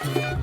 Okay.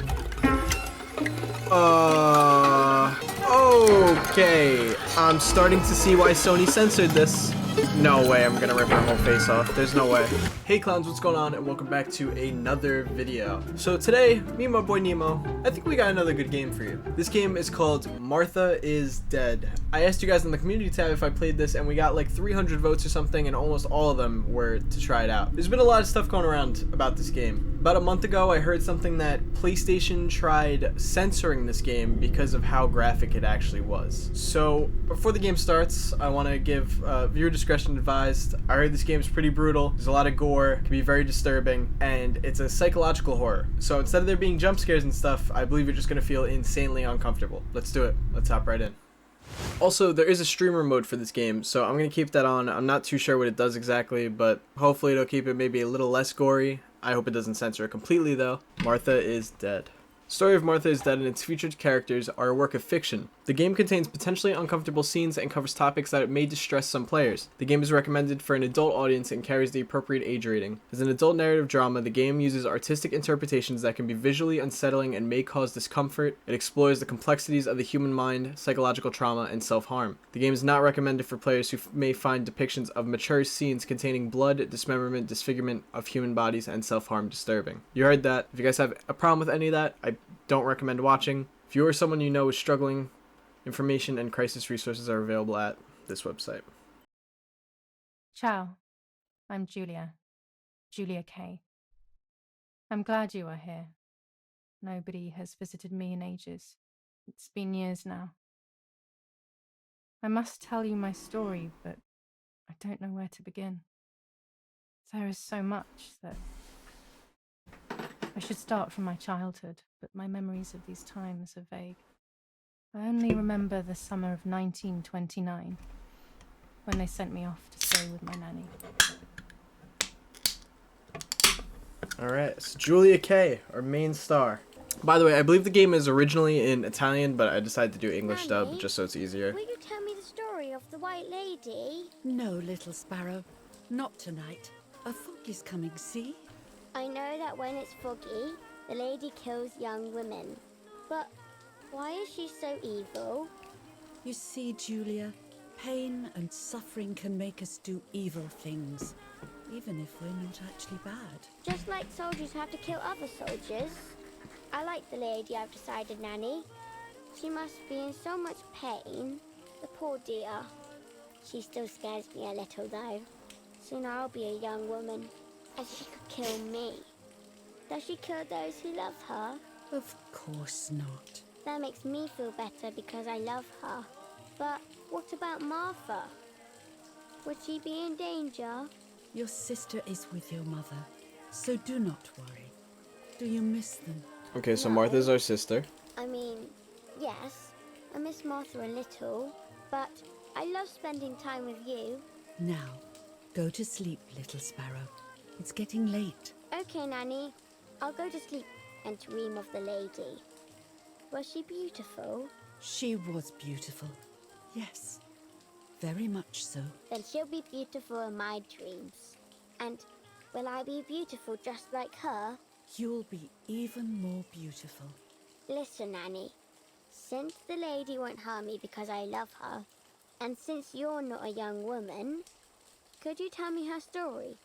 I'm starting to see why Sony censored this. No way, I'm gonna rip her whole face off. There's no way. Hey clowns, what's going on? And welcome back to another video. So today, me and my boy Nemo, I think we got another good game for you. This game is called Martha is Dead. I asked you guys in the community tab if I played this, and we got like 300 votes or something, and almost all of them were to try it out. There's been a lot of stuff going around about this game. About a month ago, I heard something that PlayStation tried censoring this game because of how graphic it actually was. So before the game starts, I want to give viewer discretion advised. I heard this game is pretty brutal. There's a lot of gore, can be very disturbing, and it's a psychological horror. So instead of there being jump scares and stuff, I believe you're just going to feel insanely uncomfortable. Let's do it. Let's hop right in. Also, there is a streamer mode for this game, so I'm going to keep that on. I'm not too sure what it does exactly, but hopefully it'll keep it maybe a little less gory. I hope it doesn't censor it completely, though. Martha is Dead. The story of Martha is Dead and its featured characters are a work of fiction. The game contains potentially uncomfortable scenes and covers topics that may distress some players. The game is recommended for an adult audience and carries the appropriate age rating. As an adult narrative drama, the game uses artistic interpretations that can be visually unsettling and may cause discomfort. It explores the complexities of the human mind, psychological trauma, and self-harm. The game is not recommended for players who may find depictions of mature scenes containing blood, dismemberment, disfigurement of human bodies, and self-harm disturbing. You heard that. If you guys have a problem with any of that, I don't recommend watching. If you or someone you know is struggling, information and crisis resources are available at this website. Ciao, I'm Giulia. Giulia K. I'm glad you are here. Nobody has visited me in ages. It's been years now. I must tell you my story, but I don't know where to begin. There is so much that I should start from my childhood, but my memories of these times are vague. I only remember the summer of 1929, when they sent me off to stay with my nanny. Alright, it's Giulia K, our main star. By the way, I believe the game is originally in Italian, but I decided to do English dub just so it's easier. Will you tell me the story of the White Lady? No, little sparrow. Not tonight. A fog is coming, see? I know that when it's foggy, the lady kills young women. But why is she so evil? You see, Giulia, pain and suffering can make us do evil things, even if we're not actually bad. Just like soldiers have to kill other soldiers. I like the lady, I've decided, Nanny. She must be in so much pain. The poor dear. She still scares me a little, though. Soon I'll be a young woman, and she could kill me. Does she kill those who love her? Of course not. That makes me feel better because I love her. But what about Martha? Would she be in danger? Your sister is with your mother, so do not worry. Do you miss them? Okay, so No. Martha's our sister. I mean, yes, I miss Martha a little, but I love spending time with you. Now, go to sleep, little sparrow. It's getting late. Okay, Nanny, I'll go to sleep and dream of the lady. Was she beautiful? She was beautiful. Yes, very much so. Then she'll be beautiful in my dreams. And will I be beautiful just like her? You'll be even more beautiful. Listen, Nanny, since the lady won't harm me because I love her, and since you're not a young woman, could you tell me her story,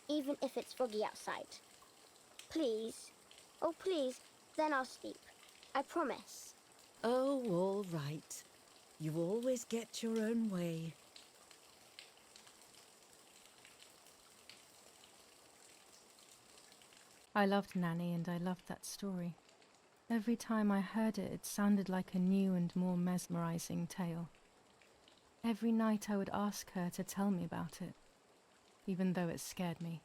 even if it's foggy outside? Please. Oh, please, then I'll sleep. I promise. Oh, all right. You always get your own way. I loved Nanny and I loved that story. Every time I heard it, it sounded like a new and more mesmerizing tale. Every night I would ask her to tell me about it, even though it scared me.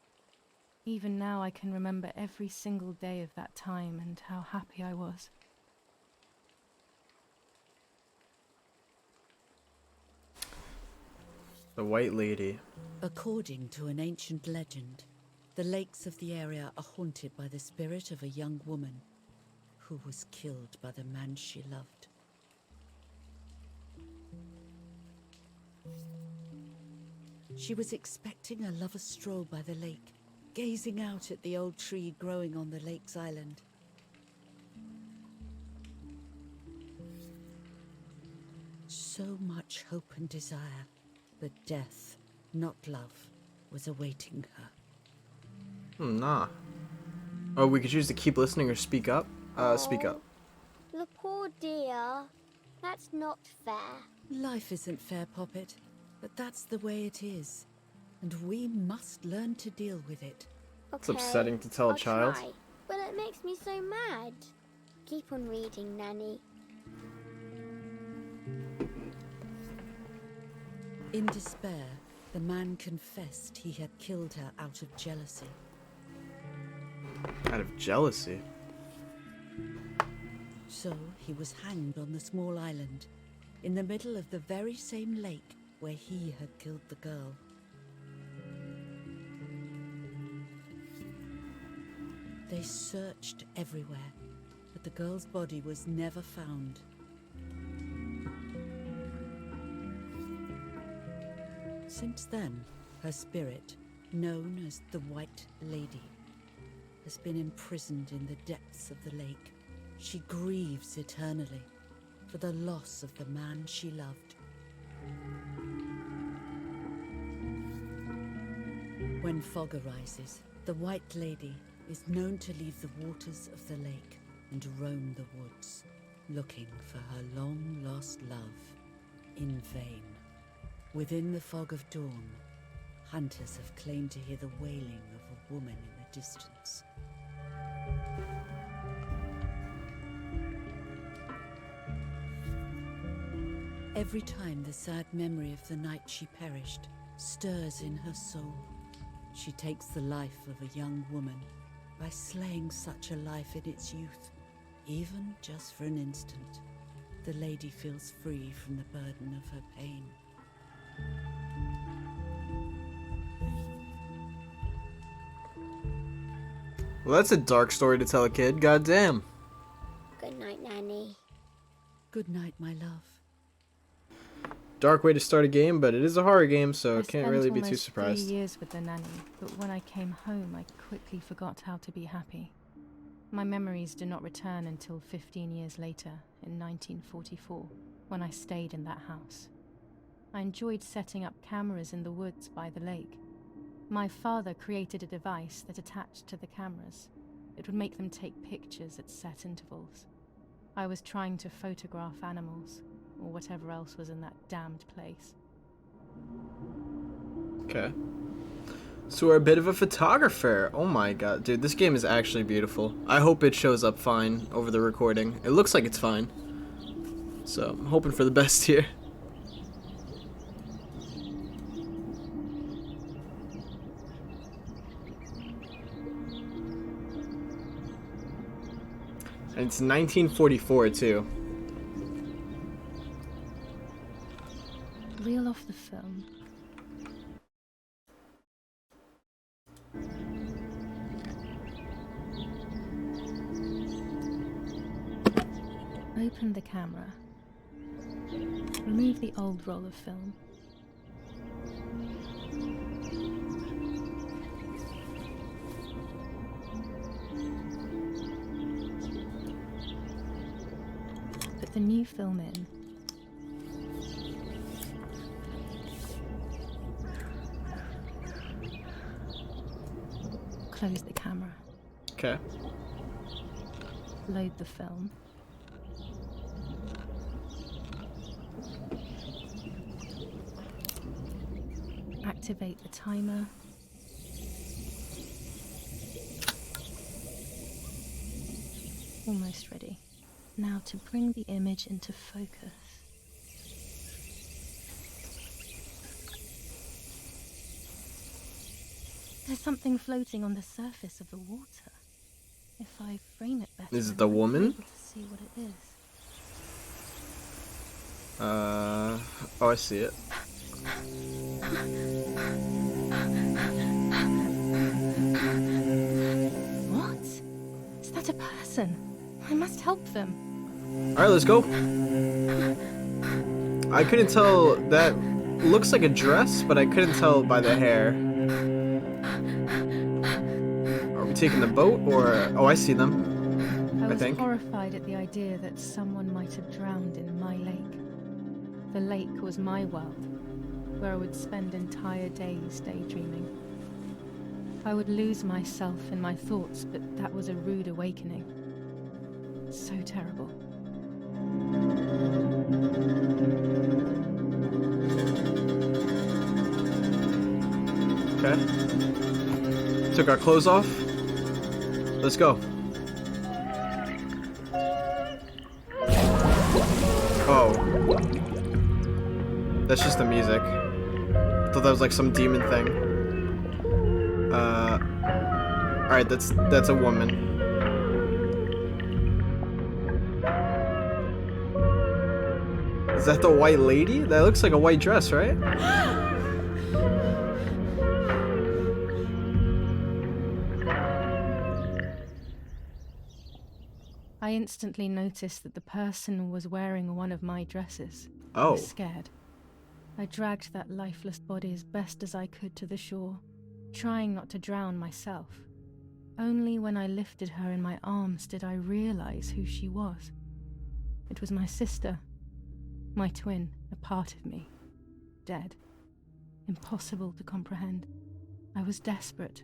Even now I can remember every single day of that time and how happy I was. The White Lady. According to an ancient legend, the lakes of the area are haunted by the spirit of a young woman who was killed by the man she loved. She was expecting a lover's stroll by the lake, gazing out at the old tree growing on the lake's island. So much hope and desire, but death, not love, was awaiting her. Nah. Oh, we could choose to keep listening or speak up? Speak up. The poor dear. That's not fair. Life isn't fair, Poppet, but that's the way it is. And we must learn to deal with it. It's upsetting to tell a child. Try, but it makes me so mad. Keep on reading, Nanny. In despair, the man confessed he had killed her out of jealousy. Out of jealousy? So he was hanged on the small island, in the middle of the very same lake where he had killed the girl. They searched everywhere, but the girl's body was never found. Since then, her spirit, known as the White Lady, has been imprisoned in the depths of the lake. She grieves eternally for the loss of the man she loved. When fog arises, the White Lady is known to leave the waters of the lake and roam the woods, looking for her long-lost love in vain. Within the fog of dawn, hunters have claimed to hear the wailing of a woman in the distance. Every time the sad memory of the night she perished stirs in her soul, she takes the life of a young woman by slaying such a life in its youth. Even just for an instant, the lady feels free from the burden of her pain. Well, that's a dark story to tell a kid. Goddamn. Good night, Nanny. Good night, my love. Dark way to start a game, but it is a horror game, so I can't spent really be too almost surprised. 3 years with the nanny, but when I came home, I quickly forgot how to be happy. My memories do not return until 15 years later, in 1944, when I stayed in that house. I enjoyed setting up cameras in the woods by the lake. My father created a device that attached to the cameras. It would make them take pictures at set intervals. I was trying to photograph animals, or whatever else was in that damned place. Okay. So we're a bit of a photographer. Oh my god. Dude, this game is actually beautiful. I hope it shows up fine over the recording. It looks like it's fine. So I'm hoping for the best here. And it's 1944 too. Reel off the film. Open the camera. Remove the old roll of film. Put the new film in. Close the camera. Okay. Load the film. Activate the timer. Almost ready. Now to bring the image into focus. There's something floating on the surface of the water. If I frame it better, Is it the I might be woman? able to see what it is. Oh, I see it. What? Is that a person? I must help them. Alright, let's go. I couldn't tell. That looks like a dress, but I couldn't tell by the hair. Are we taking the boat or... Oh, I see them. I was think. horrified at the idea that someone might have drowned in my lake. The lake was my world, where I would spend entire days daydreaming. I would lose myself in my thoughts, but that was a rude awakening. So terrible. Okay. Took our clothes off. Let's go. Oh. That's just the music. I thought that was like some demon thing. Alright, that's a woman. Is that the white lady? That looks like a white dress, right? I instantly noticed that the person was wearing one of my dresses. I Oh. was scared. I dragged that lifeless body as best as I could to the shore, trying not to drown myself. Only when I lifted her in my arms did I realize who she was. It was my sister, my twin, a part of me, dead. Impossible to comprehend. I was desperate.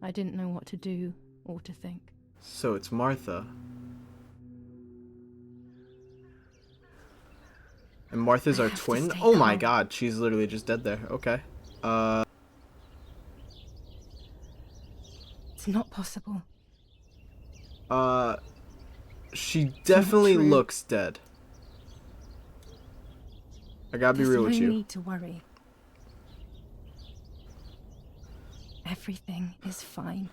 I didn't know what to do or to think. So it's Martha. And Martha's our twin? Oh my god, she's literally just dead there. Okay. It's not possible. She definitely true. looks dead. I gotta be real with There's no you. need to worry. Everything is fine.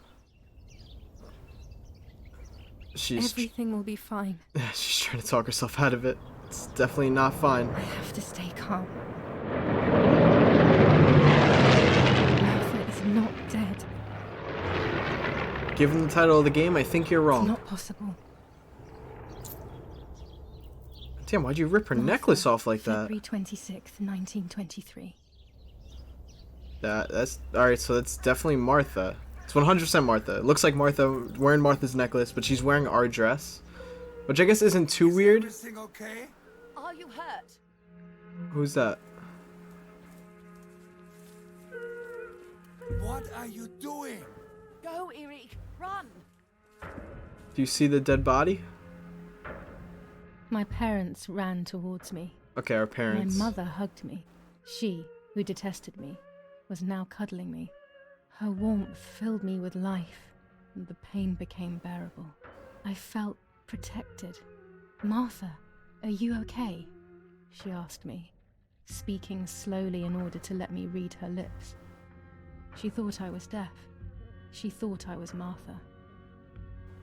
Everything will be fine. She's trying to talk herself out of it. It's definitely not fine. I have to stay calm. Martha is not dead. Given the title of the game, I think you're It's wrong. not possible. Damn, why'd you rip her necklace off like that? February 26th, 1923. That's alright, so that's definitely Martha. It's 100% Martha. It looks like Martha wearing Martha's necklace, but she's wearing our dress. Which I guess isn't too weird. Everything okay? Are you hurt? Who's that? What are you doing? Go, Eric, run! Do you see the dead body? My parents ran towards me. Okay, our parents. My mother hugged me. She, who detested me, was now cuddling me. Her warmth filled me with life, and the pain became bearable. I felt protected. Martha, are you okay? She asked me, speaking slowly in order to let me read her lips. She thought I was deaf. She thought I was Martha.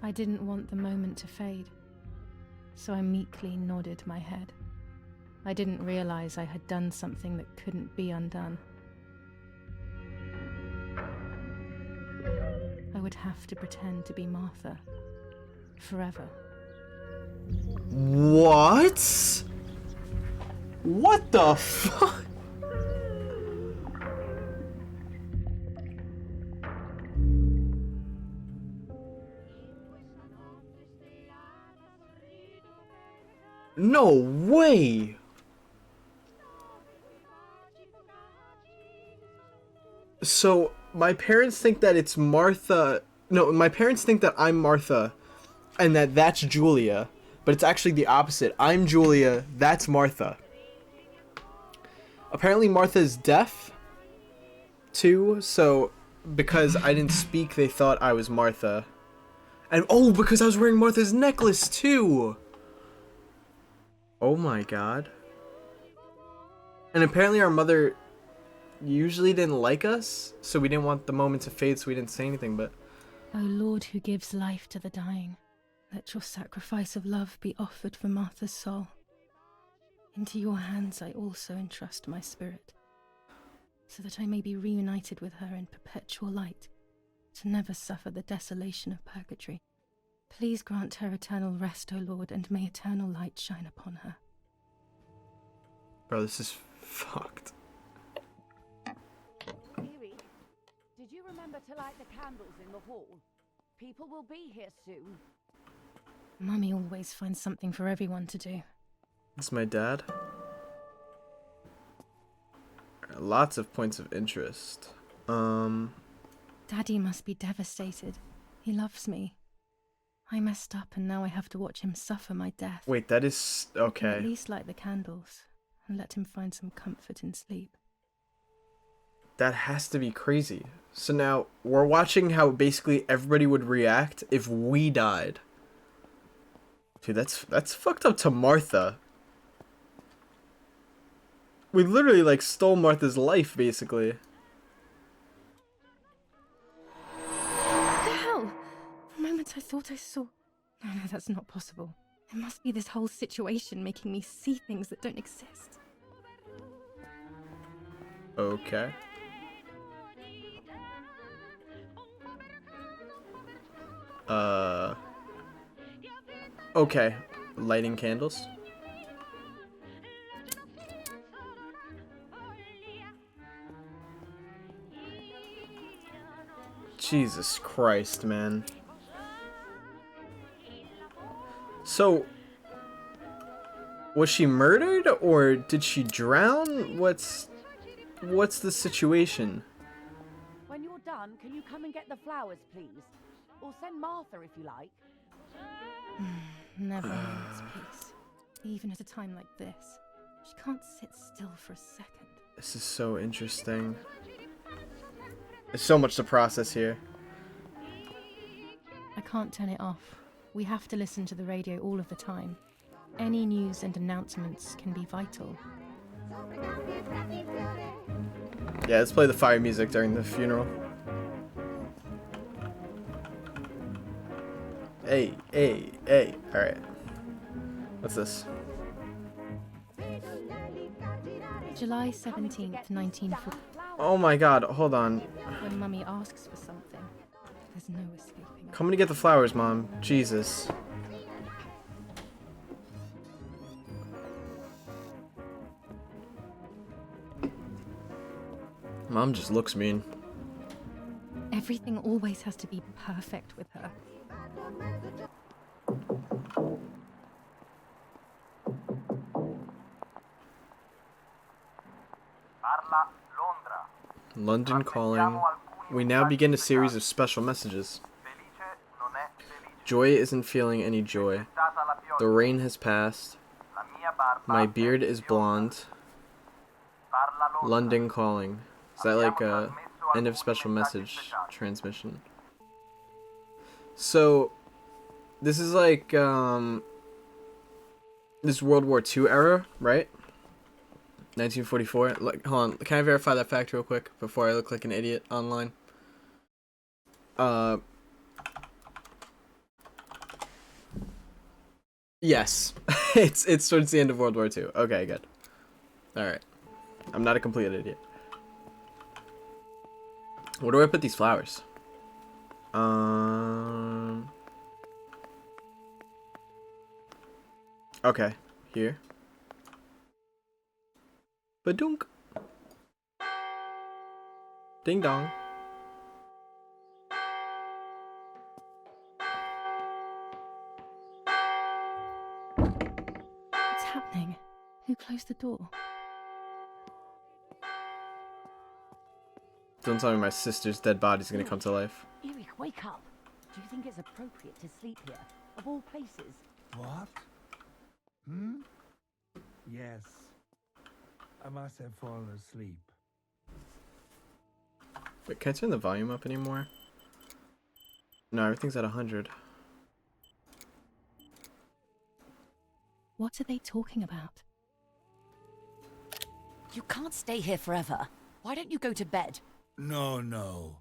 I didn't want the moment to fade, so I meekly nodded my head. I didn't realize I had done something that couldn't be undone. I would have to pretend to be Martha. Forever. What? What the fuck? No way! So, my parents think that it's Martha. No, my parents think that I'm Martha and that that's Giulia, but it's actually the opposite. I'm Giulia, that's Martha. Apparently, Martha is deaf too, so because I didn't speak, they thought I was Martha. And oh, because I was wearing Martha's necklace too! Oh my god. And apparently our mother usually didn't like us, so we didn't want the moment to fade, so we didn't say anything, but... O Lord who gives life to the dying, let your sacrifice of love be offered for Martha's soul. Into your hands I also entrust my spirit, so that I may be reunited with her in perpetual light, to never suffer the desolation of purgatory. Please grant her eternal rest, O Lord, and may eternal light shine upon her. Bro, this is fucked. Eric, did you remember to light the candles in the hall? People will be here soon. Mummy always finds something for everyone to do. This is my dad. Lots of points of interest. Daddy must be devastated. He loves me. I messed up and now I have to watch him suffer my death. Wait, that is... I can okay. at least light the candles and let him find some comfort in sleep. That has to be crazy. So now, we're watching how basically everybody would react if we died. Dude, that's fucked up to Martha. We literally, like, stole Martha's life, basically. What the hell? For a moment I thought I saw... No, that's not possible. It must be this whole situation making me see things that don't exist. Okay. Okay. Lighting candles. Jesus Christ, man. So, was she murdered or did she drown? What's the situation? When you're done, can you come and get the flowers, please? Or send Martha if you like. Never moments peace. Even at a time like this. She can't sit still for a second. This is so interesting. There's so much to process here. I can't turn it off. We have to listen to the radio all of the time. Any news and announcements can be vital. Yeah, let's play the fire music during the funeral. Hey, hey, hey. Alright. What's this? July 17th, 1940. Oh my god, hold on. When Mummy asks for something, there's no escaping. Coming to get the flowers, Mom. Jesus. Mom just looks mean. Everything always has to be perfect with her. London calling. We now begin a series of special messages. Joy isn't feeling any joy. The rain has passed. My beard is blonde. London calling. Is that like a end of special message transmission? So, this is like, this World War II era, right? 1944. Like, hold on. Can I verify that fact real quick before I look like an idiot online? Yes. it's towards the end of World War II. Okay, good. Alright. I'm not a complete idiot. Where do I put these flowers? Okay. Here. Badunk. Ding dong. What's happening? Who closed the door? Don't tell me my sister's dead body's gonna come to life. Eric, wake up. Do you think it's appropriate to sleep here, of all places? What? Hmm? Yes. I must have fallen asleep. Wait, can I turn the volume up anymore? No, everything's at 100. What are they talking about? You can't stay here forever. Why don't you go to bed? No, no.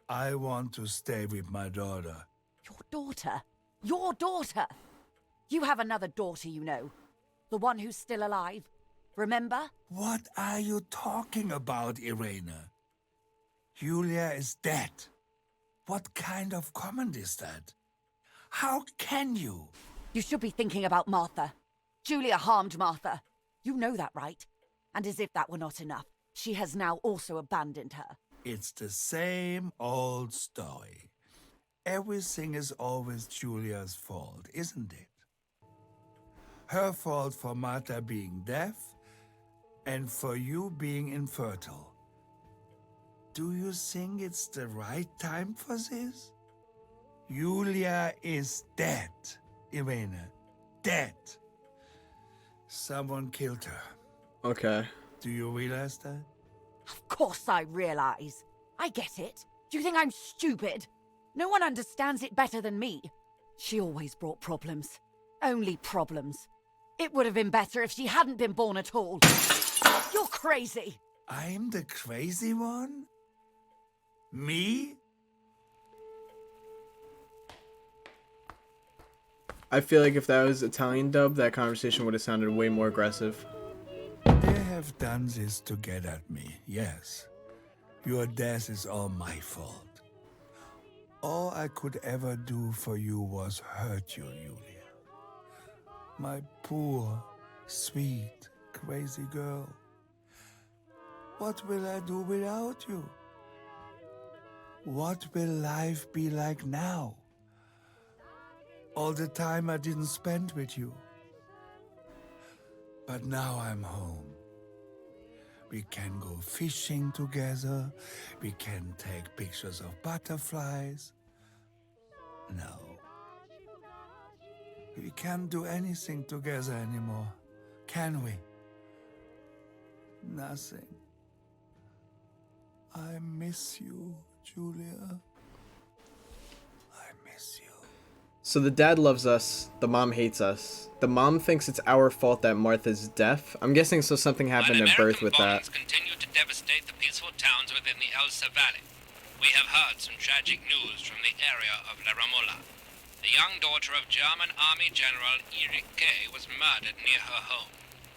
I want to stay with my daughter. Your daughter? Your daughter? You have another daughter, you know. The one who's still alive. Remember? What are you talking about, Irena? Giulia is dead. What kind of comment is that? How can you? You should be thinking about Martha. Giulia harmed Martha. You know that, right? And as if that were not enough, she has now also abandoned her. It's the same old story. Everything is always Giulia's fault, isn't it? Her fault for Martha being deaf, And for you being infertile. Do you think it's the right time for this? Giulia is dead, Irene. Dead. Someone killed her. Okay. Do you realize that? Of course I realize. I get it. Do you think I'm stupid? No one understands it better than me. She always brought problems. Only problems. It would have been better if she hadn't been born at all. You're crazy. I'm the crazy one? Me? I feel like if that was Italian dub, that conversation would have sounded way more aggressive. They have done this to get at me, yes. Your death is all my fault. All I could ever do for you was hurt you, Giulia. My poor, sweet, crazy girl. What will I do without you? What will life be like now? All the time I didn't spend with you. But now I'm home. We can go fishing together. We can take pictures of butterflies. No. We can't do anything together anymore, can we? Nothing. I miss you, Giulia. I miss you. So the dad loves us, the mom hates us. The mom thinks it's our fault that Martha's deaf. I'm guessing so something happened at birth with that. Continue to devastate the peaceful towns within the Elsa Valley. We have heard some tragic news from the area of La Ramola. The young daughter of German Army General Erich K. was murdered near her home.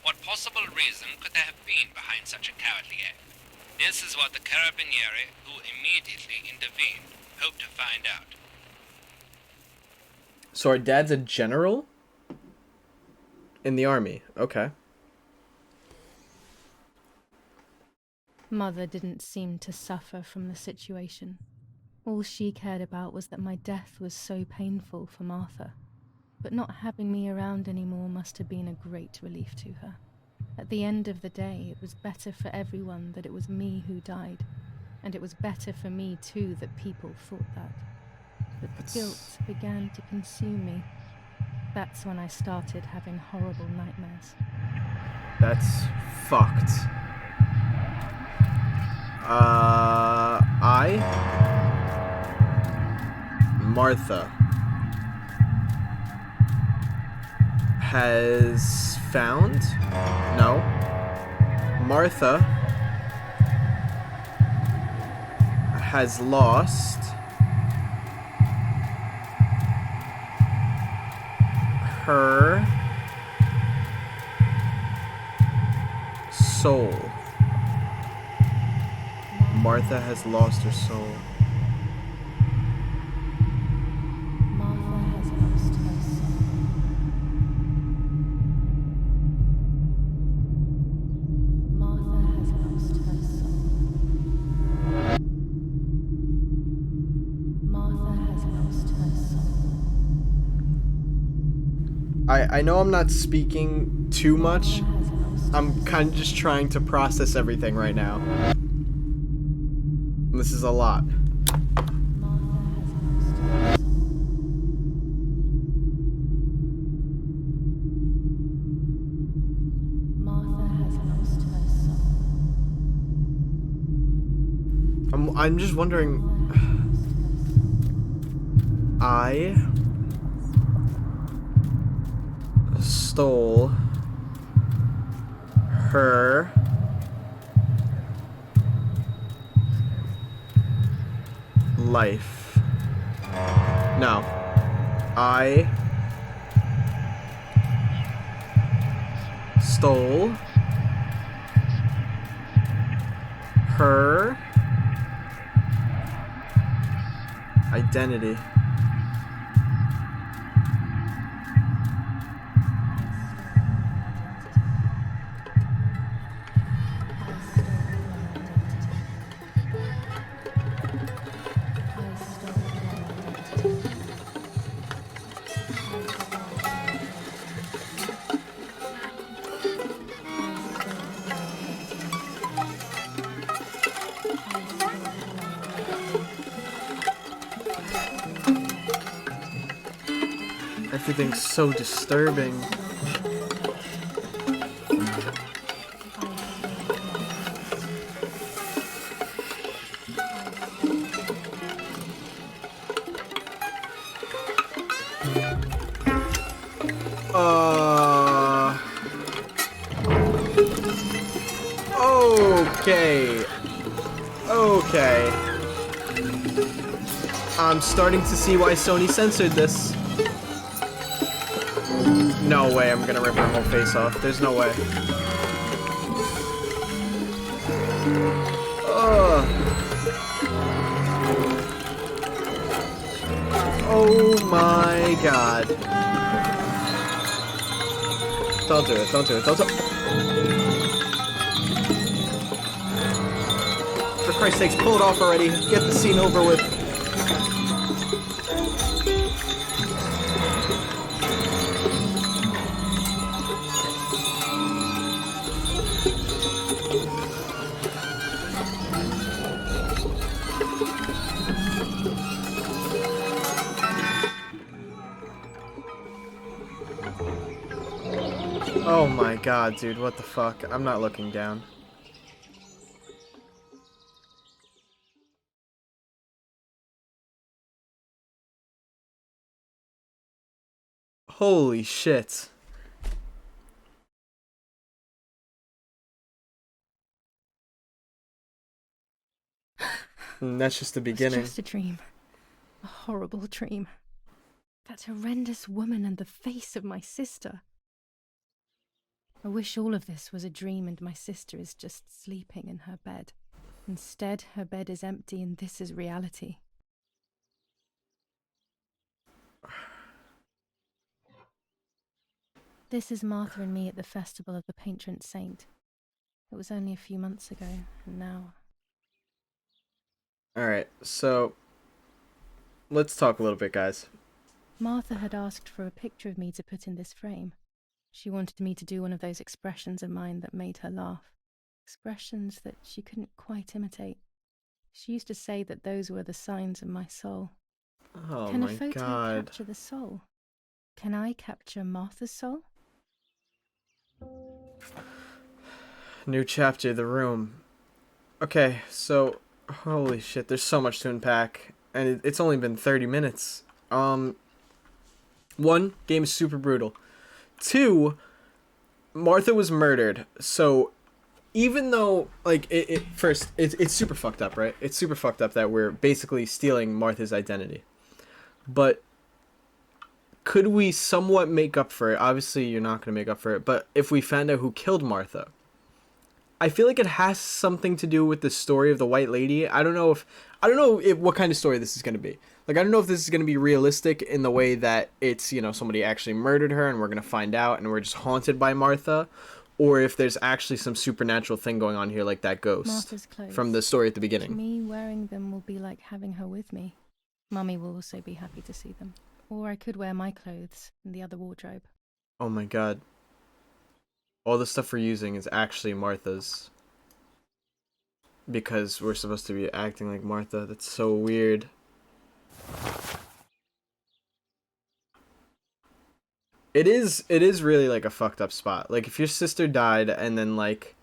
What possible reason could there have been behind such a cowardly act? This is what the Carabinieri, who immediately intervened, hope to find out. So our dad's a general? In the army. Okay. Mother didn't seem to suffer from the situation. All she cared about was that my death was so painful for Martha. But not having me around anymore must have been a great relief to her. At the end of the day, it was better for everyone that it was me who died. And it was better for me too that people thought that. But the guilt began to consume me. That's when I started having horrible nightmares. That's fucked. Martha has found? No. Martha has lost her soul. Martha has lost her soul. Martha has lost her soul. Martha has lost her soul. Martha has lost her soul. I know I'm not speaking too much. I'm kind of just trying to process everything right now. This is a lot. I'm just wondering. I stole her life. No. I stole her identity. Everything's so disturbing. Okay. Okay. I'm starting to see why Sony censored this. No way I'm gonna rip her whole face off. There's no way. Ugh. Oh my god. Don't do it, don't do it, don't do it. For Christ's sakes, pull it off already. Get the scene over with. Oh my god, dude, what the fuck? I'm not looking down. Holy shit. And that's just the beginning. It's just a dream. A horrible dream. That horrendous woman and the face of my sister. I wish all of this was a dream and my sister is just sleeping in her bed. Instead, her bed is empty and this is reality. This is Martha and me at the festival of the patron saint. It was only a few months ago, and now... Alright, so... let's talk a little bit, guys. Martha had asked for a picture of me to put in this frame. She wanted me to do one of those expressions of mine that made her laugh. Expressions that she couldn't quite imitate. She used to say that those were the signs of my soul. Oh Can a my photo god. capture the soul? Can I capture Martha's soul? New chapter, The Room. Okay, so... holy shit, there's so much to unpack. And it's only been 30 minutes. One, game is super brutal. Two, Martha was murdered. So, even though, like, it's super fucked up, right? It's super fucked up that we're basically stealing Martha's identity. But could we somewhat make up for it? Obviously, you're not going to make up for it. But if we found out who killed Martha, I feel like it has something to do with the story of the White Lady. I don't know if what kind of story this is going to be. Like, I don't know if this is going to be realistic in the way that it's, you know, somebody actually murdered her and we're going to find out and we're just haunted by Martha, or if there's actually some supernatural thing going on here like that ghost Martha's clothes. from the story at the beginning. Me wearing them will be like having her with me. Mummy will also be happy to see them. Or I could wear my clothes in the other wardrobe. Oh my god. All the stuff we're using is actually Martha's. Because we're supposed to be acting like Martha. That's so weird. It is really like a fucked up spot. Like, if your sister died and then like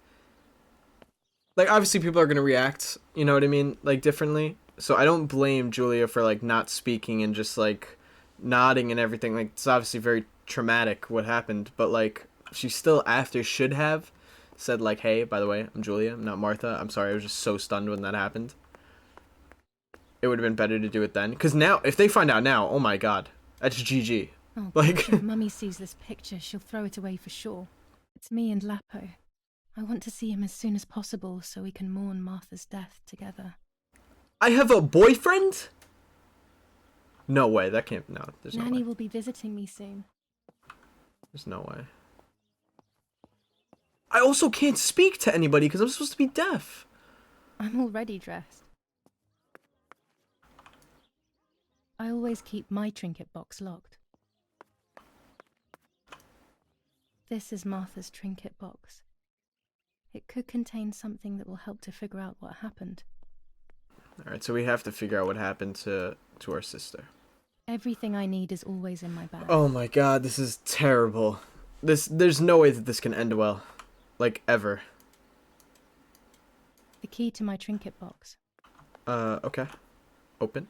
obviously people are gonna react, you know what I mean, like differently. So I don't blame Giulia for like not speaking and just like nodding and everything. Like, it's obviously very traumatic what happened, but like she still after should have said like, hey, by the way, I'm Giulia, I'm not Martha. I'm sorry, I was just so stunned when that happened. It would have been better to do it then. Because now, if they find out now, oh my god, that's GG. Oh, like, if Mummy sees this picture, she'll throw it away for sure. It's me and Lapo. I want to see him as soon as possible so we can mourn Martha's death together. I have a boyfriend? No way, that can't, no, there's no way. Nanny will be visiting me soon. There's no way. I also can't speak to anybody because I'm supposed to be deaf. I'm already dressed. I always keep my trinket box locked. This is Martha's trinket box. It could contain something that will help to figure out what happened. Alright, so we have to figure out what happened to our sister. Everything I need is always in my bag. Oh my god, this is terrible. There's no way that this can end well. Like, ever. The key to my trinket box. Okay. Open.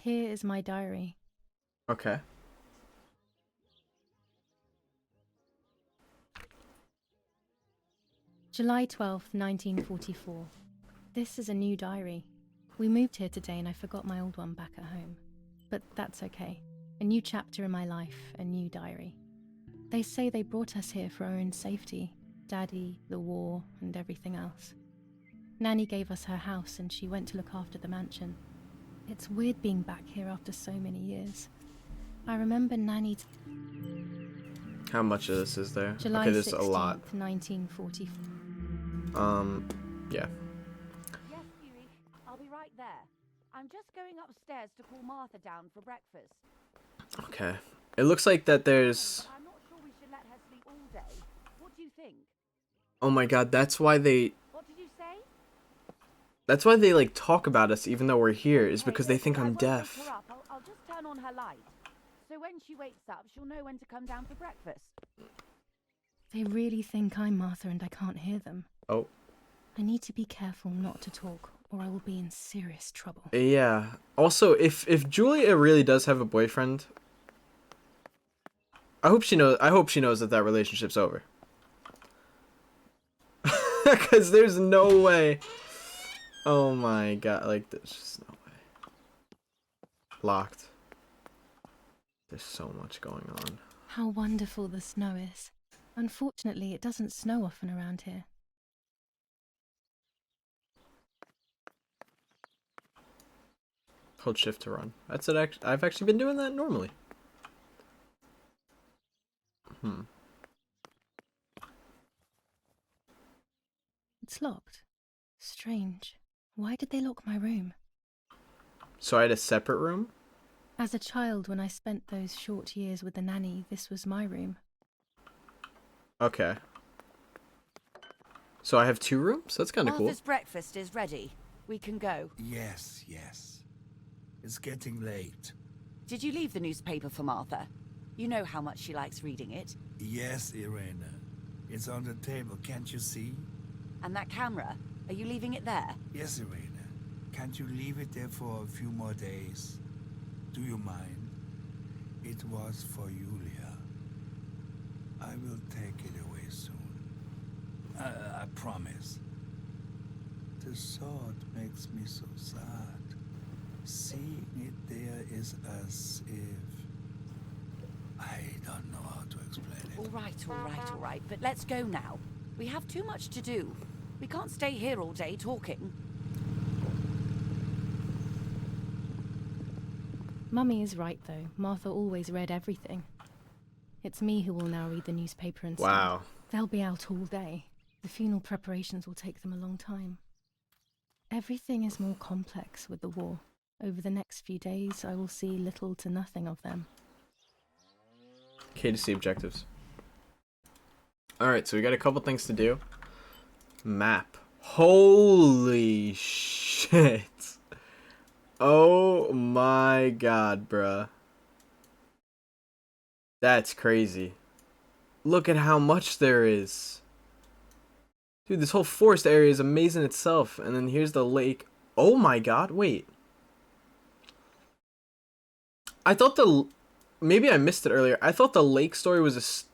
Here is my diary. Okay. July 12th, 1944. This is a new diary. We moved here today and I forgot my old one back at home. But that's okay. A new chapter in my life, a new diary. They say they brought us here for our own safety. Daddy, the war, and everything else. Nanny gave us her house and she went to look after the mansion. It's weird being back here after so many years. I remember Nanny... How much of this is there? July Okay, there's 16th, a lot. 1944. Yeah. Yes, Huey. I'll be right there. I'm just going upstairs to call Martha down for breakfast. Okay. It looks like that there's... I'm not sure we should let her sleep all day. What do you think? Oh my god, that's why they... What did you say? That's why they, like, talk about us even though we're here, is because they think I I'm won't wake deaf. her up. I'll just turn on her light. So when she wakes up, she'll know when to come down for breakfast. They really think I'm Martha and I can't hear them. Oh. I need to be careful not to talk, or I will be in serious trouble. Yeah. Also, if Giulia really does have a boyfriend, I hope she knows that relationship's over. Because there's no way. Oh my god, like, there's just no way. Locked. There's so much going on. How wonderful the snow is. Unfortunately, it doesn't snow often around here. Hold shift to run. That's it. I've actually been doing that normally. It's locked. Strange. Why did they lock my room? So I had a separate room? As a child, when I spent those short years with the nanny, this was my room. Okay. So I have 2 rooms? That's kind of cool. Martha's breakfast is ready. We can go. Yes, yes. It's getting late. Did you leave the newspaper for Martha? You know how much she likes reading it. Yes, Irena. It's on the table, can't you see? And that camera, are you leaving it there? Yes, Irena. Can't you leave it there for a few more days? Do you mind? It was for Giulia. I will take it away soon. I promise. The sword makes me so sad. Seeing it there is as if... I don't know how to explain it. All right, but let's go now. We have too much to do. We can't stay here all day talking. Mummy is right, though. Martha always read everything. It's me who will now read the newspaper instead. Wow. They'll be out all day. The funeral preparations will take them a long time. Everything is more complex with the war. Over the next few days, I will see little to nothing of them. Okay, to see objectives. Alright, so we got a couple things to do. Map. Holy shit. Oh my god, bruh. That's crazy. Look at how much there is. Dude, this whole forest area is amazing itself. And then here's the lake. Oh my god, wait. I thought maybe I missed it earlier. I thought the lake story was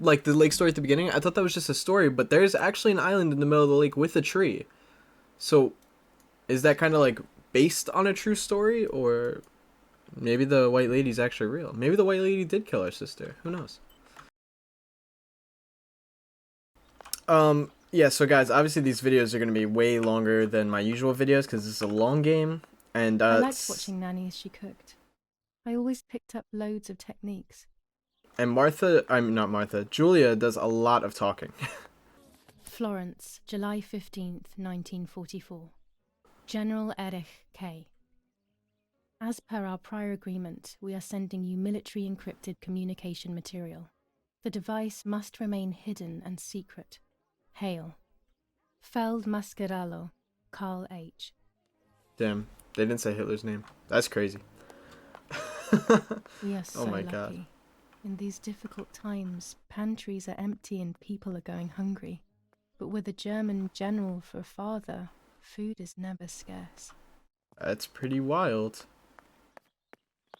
like the lake story at the beginning. I thought that was just a story, but there's actually an island in the middle of the lake with a tree. So, is that kind of like based on a true story, or maybe the white lady's actually real? Maybe the white lady did kill her sister. Who knows? Yeah, so guys, obviously these videos are going to be way longer than my usual videos because this is a long game. And I liked watching Nanny as she cooked. I always picked up loads of techniques. And Giulia does a lot of talking. Florence, July 15th, 1944. General Erich K. As per our prior agreement, we are sending you military encrypted communication material. The device must remain hidden and secret. Hail. Feld Mascherello, Carl H. Damn, they didn't say Hitler's name. That's crazy. We are so Oh my lucky. God. In these difficult times, pantries are empty and people are going hungry. But with a German general for a father, food is never scarce. That's pretty wild.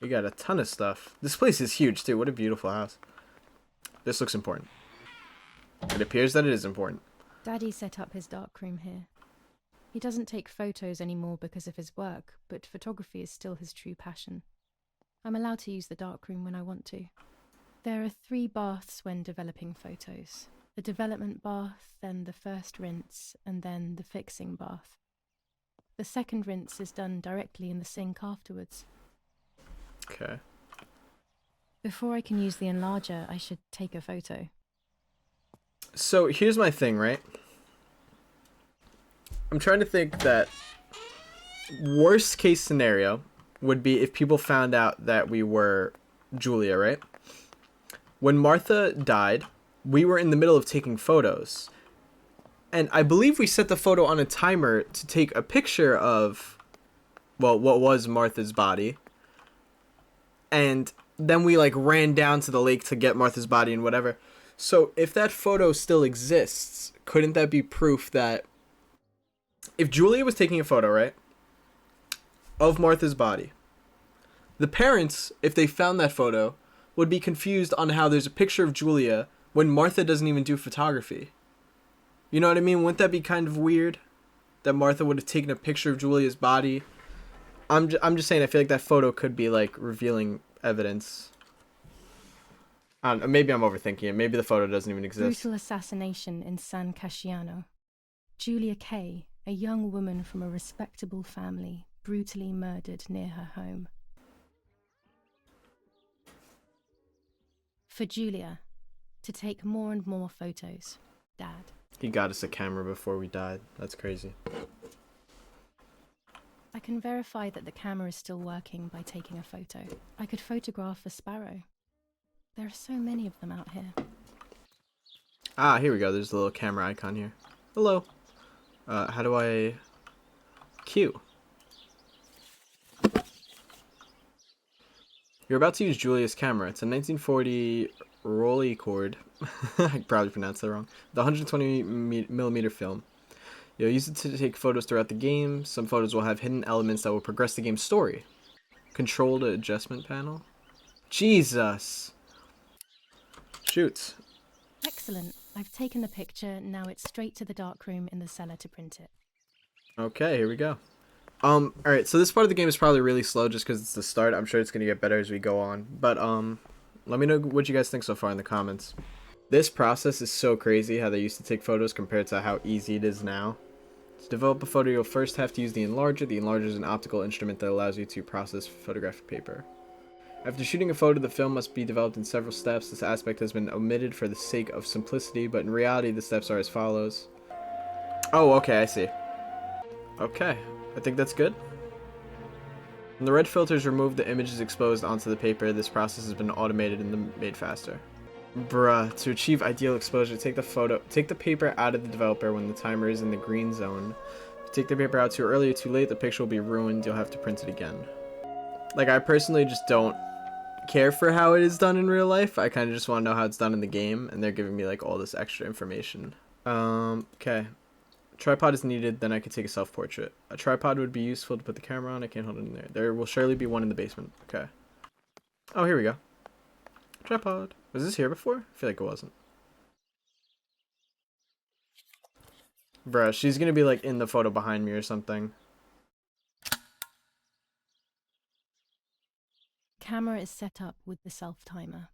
We got a ton of stuff. This place is huge too. What a beautiful house. This looks important. It appears that it is important. Daddy set up his darkroom here. He doesn't take photos anymore because of his work, but photography is still his true passion. I'm allowed to use the darkroom when I want to. There are 3 baths when developing photos. The development bath, then the first rinse, and then the fixing bath. The second rinse is done directly in the sink afterwards. Okay. Before I can use the enlarger, I should take a photo. So here's my thing, right? I'm trying to think that worst case scenario would be if people found out that we were Giulia, right? When Martha died, we were in the middle of taking photos. And I believe we set the photo on a timer to take a picture of, well, what was Martha's body. And then we like ran down to the lake to get Martha's body and whatever. So if that photo still exists, couldn't that be proof that if Giulia was taking a photo, right, of Martha's body, the parents, if they found that photo, would be confused on how there's a picture of Giulia when Martha doesn't even do photography. You know what I mean? Wouldn't that be kind of weird? That Martha would have taken a picture of Giulia's body? I'm just saying, I feel like that photo could be like revealing evidence. I don't know, maybe I'm overthinking it. Maybe the photo doesn't even exist. Brutal assassination in San Casciano. Giulia Kay, a young woman from a respectable family, brutally murdered near her home. For Giulia, to take more and more photos, Dad. He got us a camera before we died. That's crazy. I can verify that the camera is still working by taking a photo. I could photograph a sparrow. There are so many of them out here. Ah, here we go. There's a little camera icon here. Hello. How do I... Q. You're about to use Giulia's camera. It's a 1940 Rolleicord. I probably pronounced that wrong. The 120 millimeter film. You'll use it to take photos throughout the game. Some photos will have hidden elements that will progress the game's story. Control the adjustment panel. Jesus. Shoot. Excellent. I've taken the picture. Now it's straight to the darkroom in the cellar to print it. Okay, here we go. Alright, so this part of the game is probably really slow just because it's the start. I'm sure it's going to get better as we go on. But, let me know what you guys think so far in the comments. This process is so crazy how they used to take photos compared to how easy it is now. To develop a photo, you'll first have to use the enlarger. The enlarger is an optical instrument that allows you to process photographic paper. After shooting a photo, the film must be developed in several steps. This aspect has been omitted for the sake of simplicity, but in reality, the steps are as follows. Oh, okay, I see. Okay, I think that's good. When the red filters remove, the image is exposed onto the paper. This process has been automated and made faster. Bruh, to achieve ideal exposure, take the paper out of the developer when the timer is in the green zone. If you take the paper out too early or too late, the picture will be ruined. You'll have to print it again. Like, I personally just don't care for how it is done in real life. I kind of just want to know how it's done in the game, and they're giving me like all this extra information. Okay. Tripod is needed, then I could take a self-portrait. A tripod would be useful to put the camera on. I can't hold it in there. There will surely be one in the basement. Okay. Oh, here we go. Tripod. Was this here before? I feel like it wasn't. Bruh, she's gonna be like in the photo behind me or something. Camera is set up with the self-timer.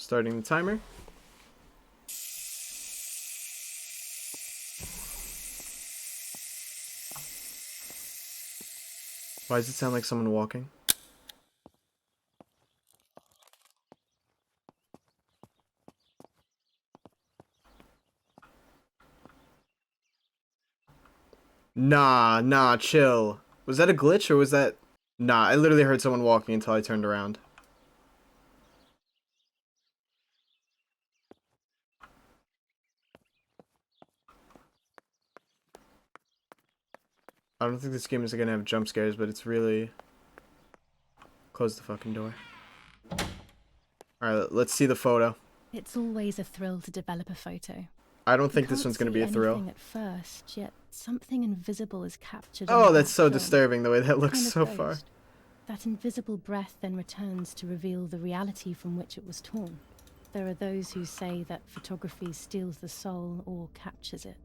Starting the timer. Why does it sound like someone walking? Nah, chill. Was that a glitch or was that... Nah, I literally heard someone walking until I turned around. I don't think this game is gonna have jump scares, but it's really... Close the fucking door. Alright, let's see the photo. It's always a thrill to develop a photo. I don't think You this one's can't gonna be a see thrill. anything at first, yet something invisible is captured. Oh, on that's that so film. disturbing the way that looks Kind of so far. ghost. That invisible breath then returns to reveal the reality from which it was torn. There are those who say that photography steals the soul or captures it.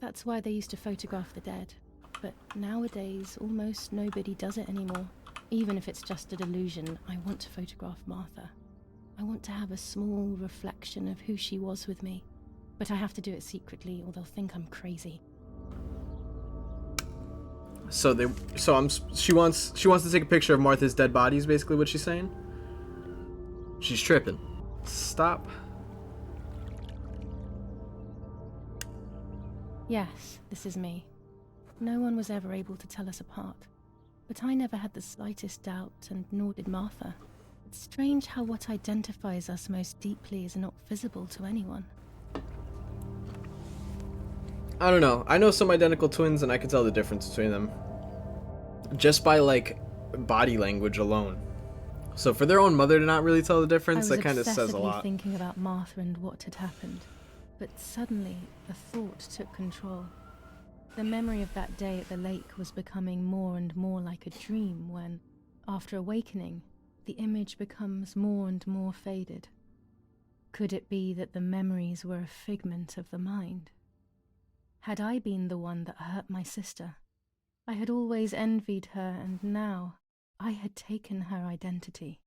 That's why they used to photograph the dead. But nowadays, almost nobody does it anymore. Even if it's just a delusion, I want to photograph Martha. I want to have a small reflection of who she was with me. But I have to do it secretly, or they'll think I'm crazy. She wants to take a picture of Martha's dead body is basically what she's saying. She's tripping. Stop. Yes, this is me. No one was ever able to tell us apart. But I never had the slightest doubt, and nor did Martha. It's strange how what identifies us most deeply is not visible to anyone. I don't know. I know some identical twins and I can tell the difference between them. Just by, like, body language alone. So for their own mother to not really tell the difference, that kind of says a I was lot. obsessively thinking about Martha and what had happened. But suddenly, a thought took control. The memory of that day at the lake was becoming more and more like a dream when, after awakening, the image becomes more and more faded. Could it be that the memories were a figment of the mind? Had I been the one that hurt my sister? I had always envied her, and now I had taken her identity.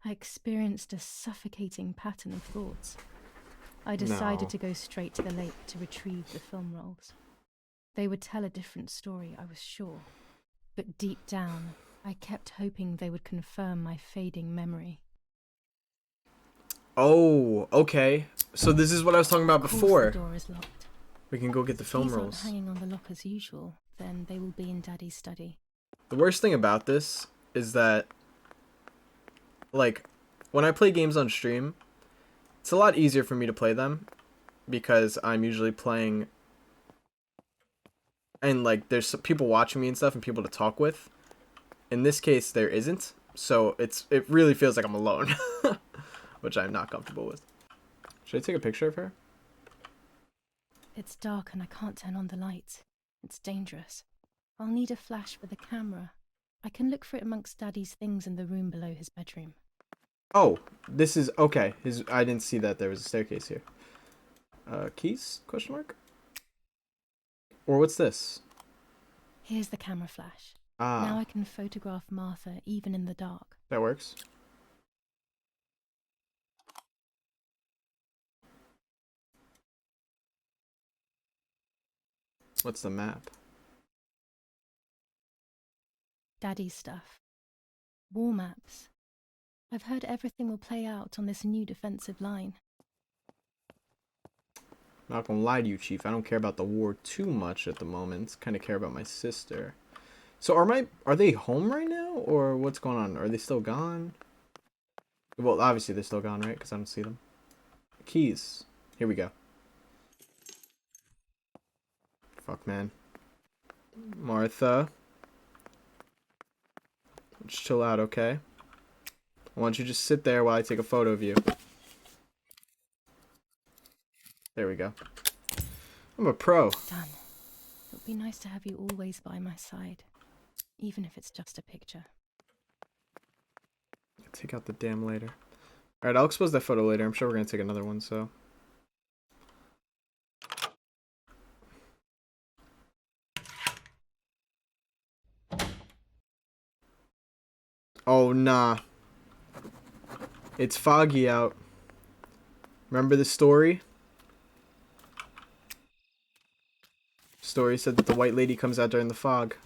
I experienced a suffocating pattern of thoughts. I decided to go straight to the lake to retrieve the film rolls. They would tell a different story, I was sure. But deep down, I kept hoping they would confirm my fading memory. Oh, okay. So this is what I was talking about Of course before. The door is locked. We can go get the If film these aren't rolls. hanging on the lock as usual, then they will be in Daddy's study. The worst thing about this is that, like, when I play games on stream, it's a lot easier for me to play them because I'm usually playing and, like, there's people watching me and stuff and people to talk with. In this case, there isn't, so it really feels like I'm alone, which I'm not comfortable with. Should I take a picture of her? It's dark and I can't turn on the lights. It's dangerous. I'll need a flash for the camera. I can look for it amongst Daddy's things in the room below his bedroom. Oh, this is okay. I didn't see that there was a staircase here. Keys? Question mark? Or what's this? Here's the camera flash. Ah, Now I can photograph Martha even in the dark. that works. What's the map? Daddy's stuff. War maps. I've heard everything will play out on this new defensive line. Not gonna lie to you, Chief. I don't care about the war too much at the moment. Kind of care about my sister. So are they home right now, or what's going on? Are they still gone? Well, obviously they're still gone, right? Because I don't see them. Keys. Here we go. Fuck, man. Martha. Just chill out, okay? Why don't you just sit there while I take a photo of you? There we go. I'm a pro. Done. It would be nice to have you always by my side, even if it's just a picture. Take out the damn later. Alright, I'll expose that photo later. I'm sure we're gonna take another one, so. Oh, nah. It's foggy out. Remember the story? Story said that the white lady comes out during the fog.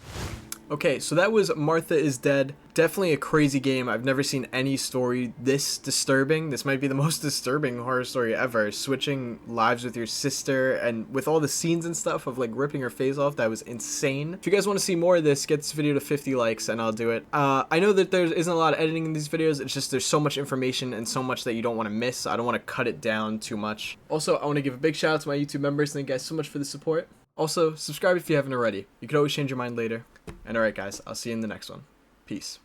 Okay, so that was Martha is Dead. Definitely a crazy game. I've never seen any story this disturbing. This might be the most disturbing horror story ever. Switching lives with your sister and with all the scenes and stuff of like ripping her face off, that was insane. If you guys want to see more of this, get this video to 50 likes and I'll do it. I know that there isn't a lot of editing in these videos. It's just there's so much information and so much that you don't want to miss. I don't want to cut it down too much. Also, I want to give a big shout out to my YouTube members. Thank you guys so much for the support. Also, subscribe if you haven't already. You could always change your mind later. And alright guys, I'll see you in the next one. Peace.